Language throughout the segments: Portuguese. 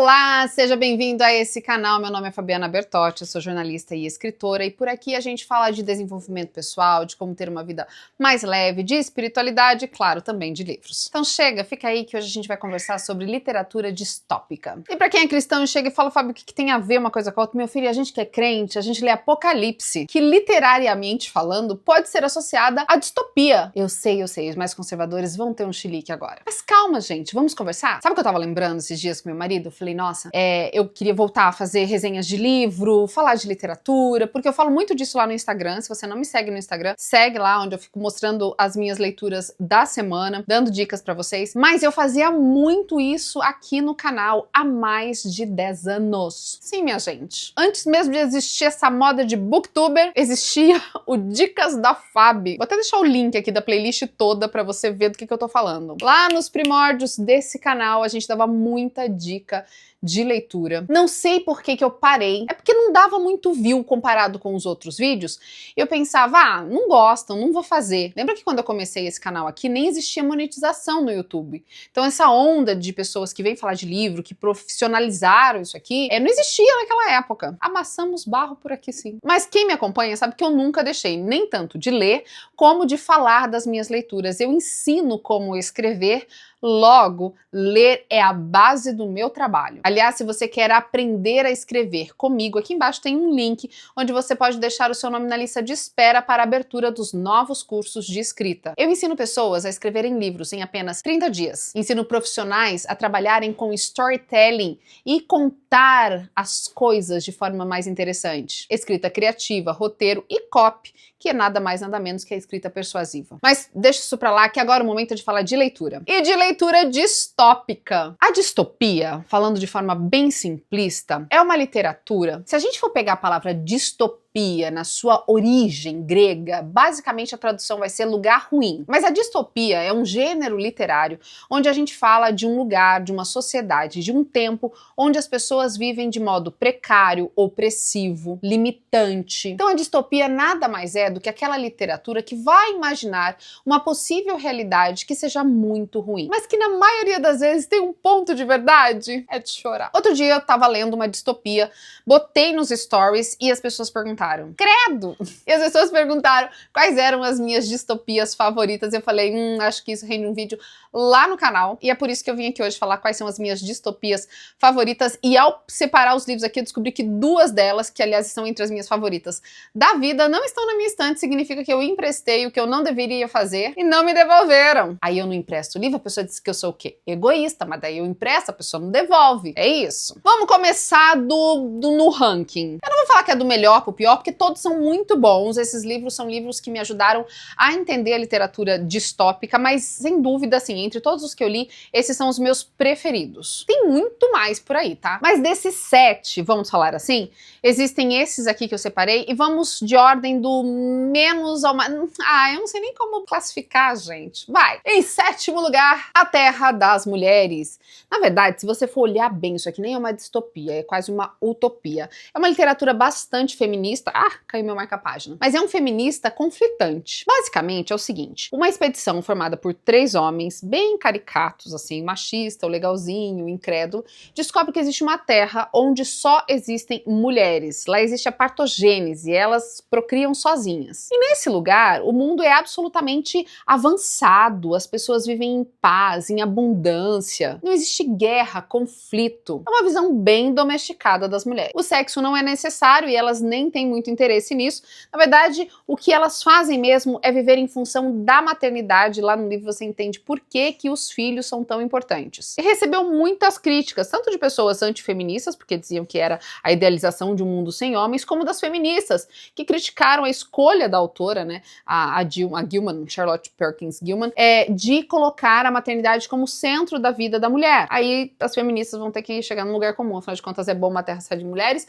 Olá, seja bem-vindo a esse canal. Meu nome é Fabiana Bertotti, eu sou jornalista e escritora e por aqui a gente fala de desenvolvimento pessoal, de como ter uma vida mais leve, de espiritualidade e, claro, também de livros. Então chega, fica aí que hoje a gente vai conversar sobre literatura distópica. E pra quem é cristão e chega e fala, Fábio, o que tem a ver uma coisa com a outra? Meu filho, a gente que é crente, a gente lê Apocalipse, que literariamente falando pode ser associada à distopia. Eu sei, os mais conservadores vão ter um chilique agora. Mas calma, gente, vamos conversar? Sabe o que eu tava lembrando esses dias com meu marido? Eu falei, nossa, eu queria voltar a fazer resenhas de livro, falar de literatura, porque eu falo muito disso lá no Instagram. Se você não me segue no Instagram, segue lá, onde eu fico mostrando as minhas leituras da semana, dando dicas pra vocês. Mas eu fazia muito isso aqui no canal há mais de 10 anos. Sim, minha gente. Antes mesmo de existir essa moda de booktuber, existia o Dicas da Fabi. Vou até deixar o link aqui da playlist toda pra você ver do que eu tô falando. Lá nos primórdios desse canal, a gente dava muita dica de leitura. Não sei por que eu parei. É porque não dava muito view comparado com os outros vídeos. Eu pensava, não gostam, não vou fazer. Lembra que quando eu comecei esse canal aqui, nem existia monetização no YouTube. Então essa onda de pessoas que vêm falar de livro, que profissionalizaram isso aqui, não existia naquela época. Amassamos barro por aqui sim. Mas quem me acompanha sabe que eu nunca deixei nem tanto de ler, como de falar das minhas leituras. Eu ensino como escrever. Logo, ler é a base do meu trabalho. Aliás, se você quer aprender a escrever comigo, aqui embaixo tem um link onde você pode deixar o seu nome na lista de espera para a abertura dos novos cursos de escrita. Eu ensino pessoas a escreverem livros em apenas 30 dias. Ensino profissionais a trabalharem com storytelling e contar as coisas de forma mais interessante. Escrita criativa, roteiro e copy, que é nada mais nada menos que a escrita persuasiva. Mas deixa isso pra lá, que agora é o momento de falar de leitura. E de leitura distópica. A distopia, falando de forma bem simplista, é uma literatura. Se a gente for pegar a palavra distopia na sua origem grega, basicamente a tradução vai ser lugar ruim. Mas a distopia é um gênero literário onde a gente fala de um lugar, de uma sociedade, de um tempo onde as pessoas vivem de modo precário, opressivo, limitante. Então a distopia nada mais é do que aquela literatura que vai imaginar uma possível realidade que seja muito ruim, mas que na maioria das vezes tem um ponto de verdade. É de chorar. Outro dia eu tava lendo uma distopia, botei nos stories e as pessoas perguntaram, credo! E as pessoas perguntaram quais eram as minhas distopias favoritas. Eu falei, acho que isso rende um vídeo lá no canal. E é por isso que eu vim aqui hoje falar quais são as minhas distopias favoritas. E ao separar os livros aqui, eu descobri que duas delas, que aliás estão entre as minhas favoritas da vida, não estão na minha estante. Significa que eu emprestei o que eu não deveria fazer e não me devolveram. Aí eu não empresto o livro, a pessoa diz que eu sou o quê? Egoísta, mas daí eu empresto, a pessoa não devolve. É isso. Vamos começar no ranking. Eu não vou falar que é do melhor pro pior, porque todos são muito bons. Esses livros são livros que me ajudaram a entender a literatura distópica, mas sem dúvida, assim, entre todos os que eu li, esses são os meus preferidos. Tem muito mais por aí, tá? Mas desses 7, vamos falar assim, existem esses aqui que eu separei e vamos de ordem do menos ao mais... eu não sei nem como classificar, gente. Vai! Em 7º lugar, A Terra das Mulheres. Na verdade, se você for olhar bem, isso aqui nem é uma distopia, é quase uma utopia. É uma literatura bastante feminista. Caiu meu marca-página. Mas é um feminista conflitante. Basicamente é o seguinte, uma expedição formada por 3 homens, bem caricatos, assim, machista, o legalzinho, o incrédulo, descobre que existe uma terra onde só existem mulheres. Lá existe a partogênese, elas procriam sozinhas. E nesse lugar, o mundo é absolutamente avançado, as pessoas vivem em paz, em abundância, não existe guerra, conflito. É uma visão bem domesticada das mulheres. O sexo não é necessário e elas nem têm muito interesse nisso. Na verdade, o que elas fazem mesmo é viver em função da maternidade. Lá no livro você entende por que os filhos são tão importantes. E recebeu muitas críticas, tanto de pessoas antifeministas, porque diziam que era a idealização de um mundo sem homens, como das feministas, que criticaram a escolha da autora, né, a Gilman, Charlotte Perkins Gilman, de colocar a maternidade como centro da vida da mulher. Aí as feministas vão ter que chegar num lugar comum, afinal de contas é bom uma terra só de mulheres,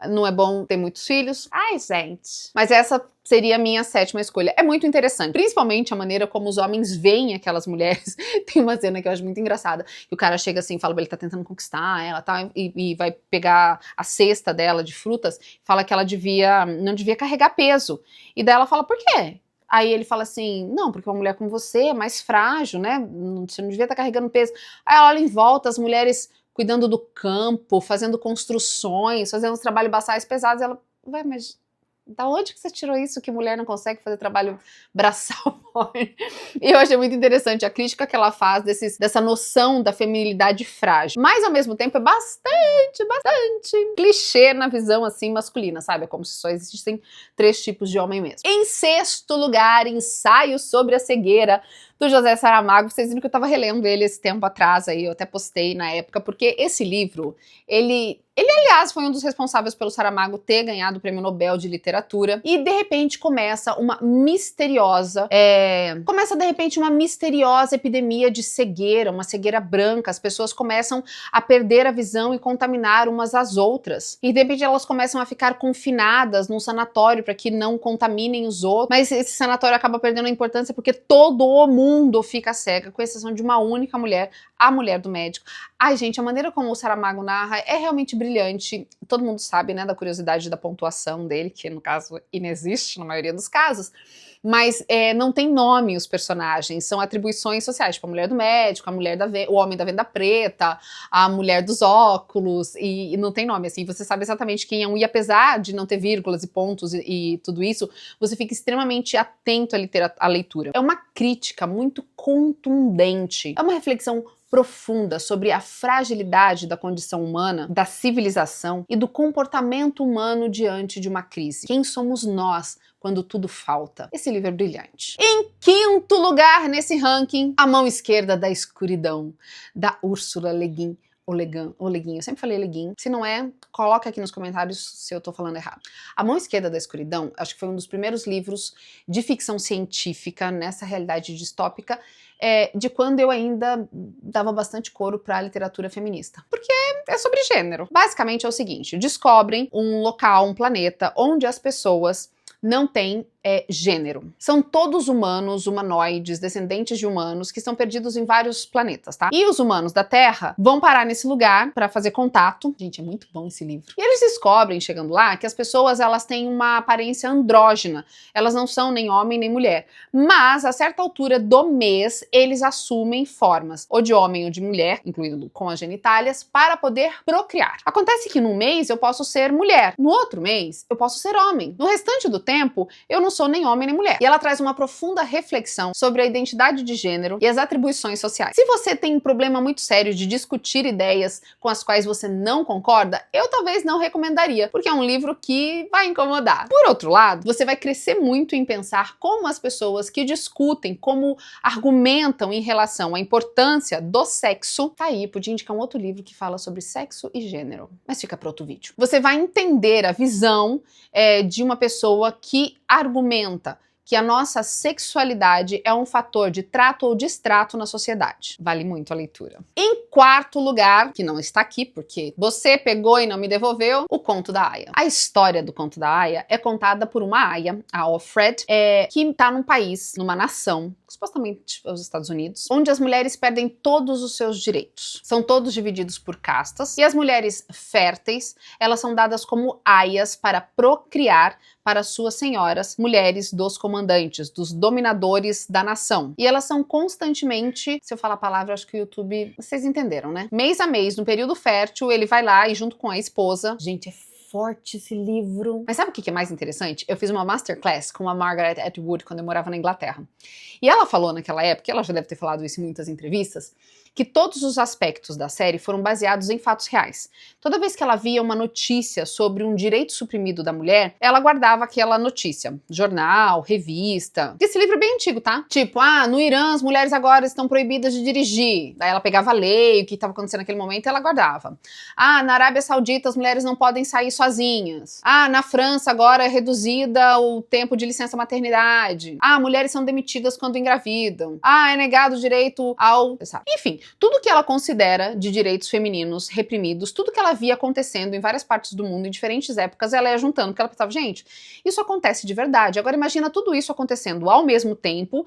não é bom ter muitos filhos. Ai, gente. Mas essa seria a minha 7ª escolha. É muito interessante, principalmente a maneira como os homens veem aquelas mulheres. Tem uma cena que eu acho muito engraçada, que o cara chega assim e fala, ele tá tentando conquistar ela, tá, e vai pegar a cesta dela de frutas, fala que ela não devia carregar peso. E daí ela fala, por quê? Aí ele fala assim, não, porque uma mulher como você é mais frágil, né? Você não devia estar carregando peso. Aí ela olha em volta, as mulheres cuidando do campo, fazendo construções, fazendo uns trabalhos braçais pesados. Ela, vai, mas da onde que você tirou isso, que mulher não consegue fazer trabalho braçal forte? E eu achei muito interessante a crítica que ela faz dessa noção da feminilidade frágil. Mas, ao mesmo tempo, é bastante clichê na visão, assim, masculina, sabe? É como se só existissem 3 tipos de homem mesmo. Em 6º lugar, Ensaio sobre a Cegueira, do José Saramago. Vocês viram que eu tava relendo ele esse tempo atrás aí, eu até postei na época, porque esse livro, ele aliás, foi um dos responsáveis pelo Saramago ter ganhado o Prêmio Nobel de Literatura, e de repente começa uma misteriosa epidemia de cegueira, uma cegueira branca. As pessoas começam a perder a visão e contaminar umas às outras, e de repente elas começam a ficar confinadas num sanatório para que não contaminem os outros, mas esse sanatório acaba perdendo a importância porque todo o mundo fica cega, com exceção de uma única mulher, a mulher do médico. Ai, gente, a maneira como o Saramago narra é realmente brilhante. Todo mundo sabe, né, da curiosidade da pontuação dele, que no caso inexiste na maioria dos casos, mas não tem nome os personagens, são atribuições sociais, tipo a mulher do médico, o homem da venda preta, a mulher dos óculos, e não tem nome, assim, você sabe exatamente quem é um, e apesar de não ter vírgulas e pontos e tudo isso, você fica extremamente atento à leitura. É uma crítica muito contundente, é uma reflexão profunda sobre a fragilidade da condição humana, da civilização e do comportamento humano diante de uma crise. Quem somos nós quando tudo falta? Esse livro é brilhante. Em 5º lugar nesse ranking, A Mão Esquerda da Escuridão, da Ursula Le Guin. Eu sempre falei Le Guin. Se não é, coloca aqui nos comentários se eu tô falando errado. A Mão Esquerda da Escuridão, acho que foi um dos primeiros livros de ficção científica nessa realidade distópica, de quando eu ainda dava bastante coro pra literatura feminista. Porque é sobre gênero. Basicamente é o seguinte, descobrem um local, um planeta, onde as pessoas não têm gênero. São todos humanos, humanoides, descendentes de humanos, que estão perdidos em vários planetas, tá? E os humanos da Terra vão parar nesse lugar pra fazer contato. Gente, é muito bom esse livro. E eles descobrem, chegando lá, que as pessoas, elas têm uma aparência andrógena. Elas não são nem homem nem mulher. Mas, a certa altura do mês, eles assumem formas, ou de homem ou de mulher, incluindo com as genitálias, para poder procriar. Acontece que num mês eu posso ser mulher, no outro mês eu posso ser homem. No restante do tempo, eu não sou nem homem nem mulher. E ela traz uma profunda reflexão sobre a identidade de gênero e as atribuições sociais. Se você tem um problema muito sério de discutir ideias com as quais você não concorda, eu talvez não recomendaria, porque é um livro que vai incomodar. Por outro lado, você vai crescer muito em pensar como as pessoas que discutem, como argumentam em relação à importância do sexo. Tá aí, podia indicar um outro livro que fala sobre sexo e gênero, mas fica para outro vídeo. Você vai entender a visão de uma pessoa que argumenta que a nossa sexualidade é um fator de trato ou destrato na sociedade. Vale muito a leitura. Em 4º lugar, que não está aqui porque você pegou e não me devolveu, O Conto da Aia. A história do Conto da Aia é contada por uma aia, a Offred, que está num país, numa nação, supostamente os Estados Unidos, onde as mulheres perdem todos os seus direitos. São todos divididos por castas, e as mulheres férteis, elas são dadas como aias para procriar para suas senhoras, mulheres dos comandantes, dos dominadores da nação. E elas são constantemente, se eu falar a palavra, acho que o YouTube, vocês entenderam, né? Mês a mês, no período fértil, ele vai lá e junto com a esposa, gente, é forte esse livro. Mas sabe o que é mais interessante? Eu fiz uma masterclass com a Margaret Atwood quando eu morava na Inglaterra. E ela falou naquela época, ela já deve ter falado isso em muitas entrevistas, que todos os aspectos da série foram baseados em fatos reais. Toda vez que ela via uma notícia sobre um direito suprimido da mulher, ela guardava aquela notícia. Jornal, revista. Esse livro é bem antigo, tá? Tipo, no Irã as mulheres agora estão proibidas de dirigir. Daí ela pegava a lei, o que estava acontecendo naquele momento, e ela guardava. Na Arábia Saudita as mulheres não podem sair sozinhas. Na França agora é reduzida o tempo de licença maternidade. Mulheres são demitidas quando engravidam. É negado o direito ao... Sabe? Enfim, tudo que ela considera de direitos femininos reprimidos, tudo que ela via acontecendo em várias partes do mundo, em diferentes épocas, ela ia juntando, porque ela pensava, gente, isso acontece de verdade. Agora imagina tudo isso acontecendo ao mesmo tempo,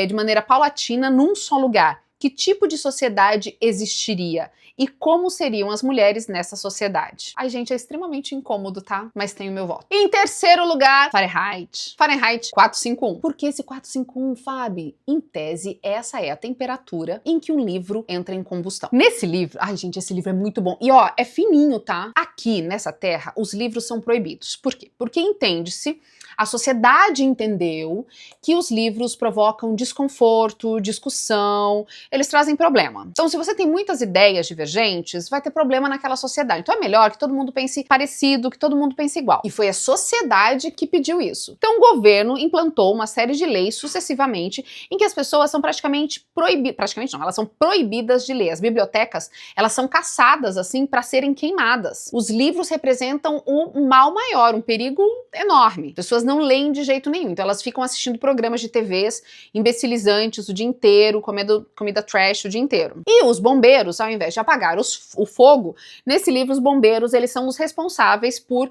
de maneira paulatina, num só lugar. que tipo de sociedade existiria e como seriam as mulheres nessa sociedade. Ai, gente, é extremamente incômodo, tá? Mas tem o meu voto. Em terceiro lugar, Fahrenheit. Fahrenheit 451. Por que esse 451, Fábio? Em tese, essa é a temperatura em que um livro entra em combustão. Nesse livro, ai, gente, esse livro é muito bom. E ó, é fininho, tá? Aqui, nessa terra, os livros são proibidos. Por quê? Porque entende-se, a sociedade entendeu que os livros provocam desconforto, discussão, eles trazem problema. Então, se você tem muitas ideias divergentes, vai ter problema naquela sociedade. Então é melhor que todo mundo pense parecido, que todo mundo pense igual. E foi a sociedade que pediu isso. Então o governo implantou uma série de leis sucessivamente em que as pessoas são praticamente proibidas, praticamente não, elas são proibidas de ler. As bibliotecas, elas são caçadas assim para serem queimadas. Os livros representam um mal maior, um perigo enorme. Pessoas não leem de jeito nenhum, então elas ficam assistindo programas de TVs imbecilizantes o dia inteiro, comendo comida trash o dia inteiro. E os bombeiros, ao invés de apagar o fogo, nesse livro os bombeiros, eles são os responsáveis por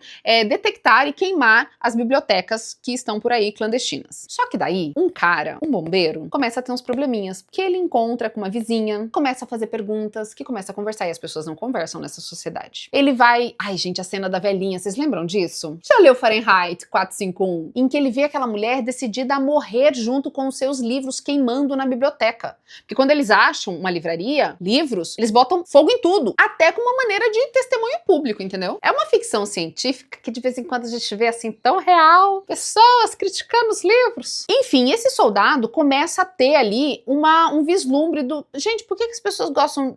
detectar e queimar as bibliotecas que estão por aí clandestinas. Só que daí, um bombeiro, começa a ter uns probleminhas, porque ele encontra com uma vizinha, começa a fazer perguntas, que começa a conversar, e as pessoas não conversam nessa sociedade. Ele vai... Ai, gente, a cena da velhinha, vocês lembram disso? Já leu Fahrenheit 451? Em que ele vê aquela mulher decidida a morrer junto com os seus livros queimando na biblioteca. Porque quando eles acham uma livraria, livros, eles botam fogo em tudo, até com uma maneira de testemunho público, entendeu? É uma ficção científica que de vez em quando a gente vê assim tão real, pessoas criticando os livros. Enfim, esse soldado começa a ter ali um vislumbre do... Gente, por que as pessoas gostam,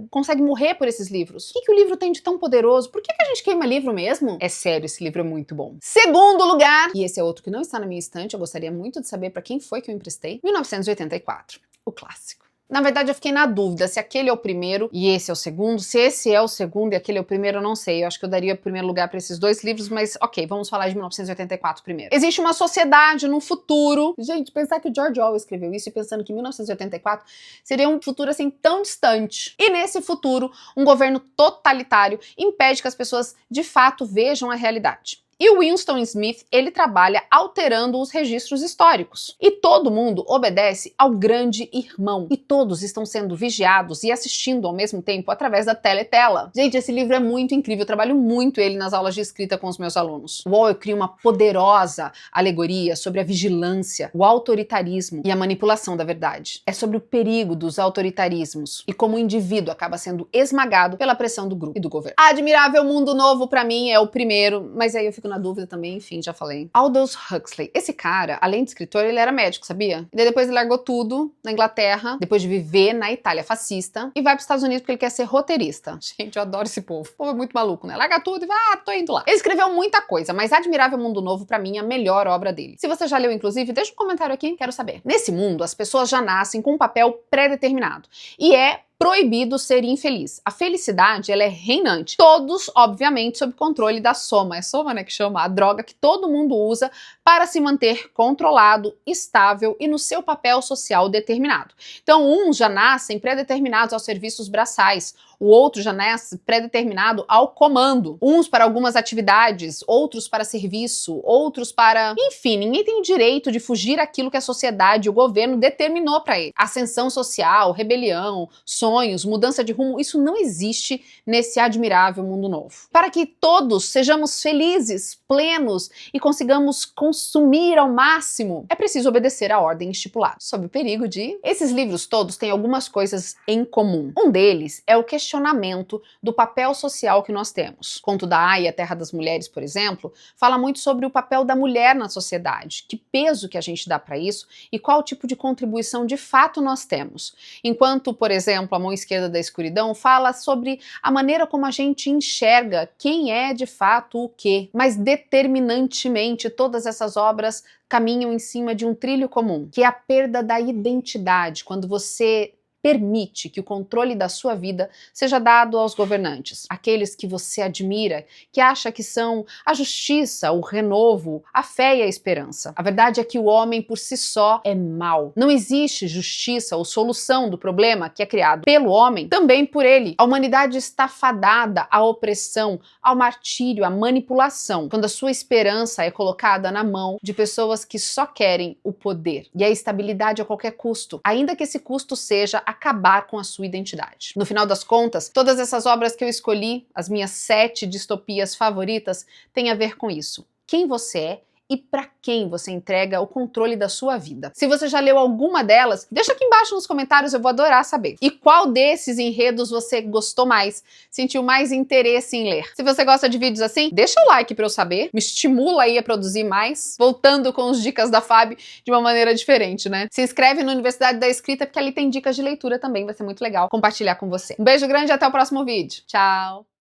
conseguem morrer por esses livros? O que o livro tem de tão poderoso? Por que a gente queima livro mesmo? É sério, esse livro é muito bom. Segundo lugar, e esse é outro que não está na minha estante, eu gostaria muito de saber para quem foi que eu emprestei, 1984, o clássico. Na verdade, eu fiquei na dúvida se aquele é o primeiro e esse é o segundo. Se esse é o segundo e aquele é o primeiro, eu não sei. Eu acho que eu daria o primeiro lugar para esses dois livros, mas ok, vamos falar de 1984 primeiro. Existe uma sociedade no futuro... Gente, pensar que o George Orwell escreveu isso e pensando que 1984 seria um futuro assim tão distante. E nesse futuro, um governo totalitário impede que as pessoas de fato vejam a realidade. E o Winston Smith, ele trabalha alterando os registros históricos. E todo mundo obedece ao grande irmão. E todos estão sendo vigiados e assistindo ao mesmo tempo através da teletela. Gente, esse livro é muito incrível. Eu trabalho muito ele nas aulas de escrita com os meus alunos. O Orwell cria uma poderosa alegoria sobre a vigilância, o autoritarismo e a manipulação da verdade. É sobre o perigo dos autoritarismos e como o indivíduo acaba sendo esmagado pela pressão do grupo e do governo. Admirável Mundo Novo, pra mim, é o primeiro, mas aí eu fico na dúvida também, enfim, já falei. Aldous Huxley. Esse cara, além de escritor, ele era médico, sabia? E daí depois ele largou tudo na Inglaterra, depois de viver na Itália fascista, e vai para os Estados Unidos porque ele quer ser roteirista. Gente, eu adoro esse povo. O povo é muito maluco, né? Larga tudo e vai, tô indo lá. Ele escreveu muita coisa, mas Admirável Mundo Novo, pra mim, é a melhor obra dele. Se você já leu, inclusive, deixa um comentário aqui, quero saber. Nesse mundo, as pessoas já nascem com um papel pré-determinado. E é proibido ser infeliz. A felicidade, ela é reinante. Todos, obviamente, sob controle da soma. É soma, né, que chama a droga que todo mundo usa para se manter controlado, estável e no seu papel social determinado. Então, uns já nascem pré-determinados aos serviços braçais, o outro já nasce pré-determinado ao comando. Uns para algumas atividades, outros para serviço, outros para... Enfim, ninguém tem o direito de fugir aquilo que a sociedade e o governo determinou para ele. Ascensão social, rebelião, sonhos, mudança de rumo, isso não existe nesse admirável mundo novo. Para que todos sejamos felizes, plenos e consigamos consumir ao máximo, é preciso obedecer à ordem estipulada. Sob o perigo de... Esses livros todos têm algumas coisas em comum. Um deles é o questionamento do papel social que nós temos. Conto da Aya, Terra das Mulheres, por exemplo, fala muito sobre o papel da mulher na sociedade, que peso que a gente dá para isso e qual tipo de contribuição de fato nós temos. Enquanto, por exemplo, A Mão Esquerda da Escuridão fala sobre a maneira como a gente enxerga quem é de fato o quê, mas determinantemente todas essas obras caminham em cima de um trilho comum, que é a perda da identidade, quando você permite que o controle da sua vida seja dado aos governantes, aqueles que você admira, que acha que são a justiça, o renovo, a fé e a esperança. A verdade é que o homem por si só é mau. Não existe justiça ou solução do problema que é criado pelo homem, também por ele. A humanidade está fadada à opressão, ao martírio, à manipulação, quando a sua esperança é colocada na mão de pessoas que só querem o poder e a estabilidade a qualquer custo, ainda que esse custo seja acabar com a sua identidade. No final das contas, todas essas obras que eu escolhi, as minhas 7 distopias favoritas, têm a ver com isso. Quem você é e para quem você entrega o controle da sua vida. Se você já leu alguma delas, deixa aqui embaixo nos comentários, eu vou adorar saber. E qual desses enredos você gostou mais, sentiu mais interesse em ler? Se você gosta de vídeos assim, deixa o like para eu saber, me estimula aí a produzir mais, voltando com as dicas da Fabi de uma maneira diferente, né? Se inscreve na Universidade da Escrita, porque ali tem dicas de leitura também, vai ser muito legal compartilhar com você. Um beijo grande e até o próximo vídeo. Tchau!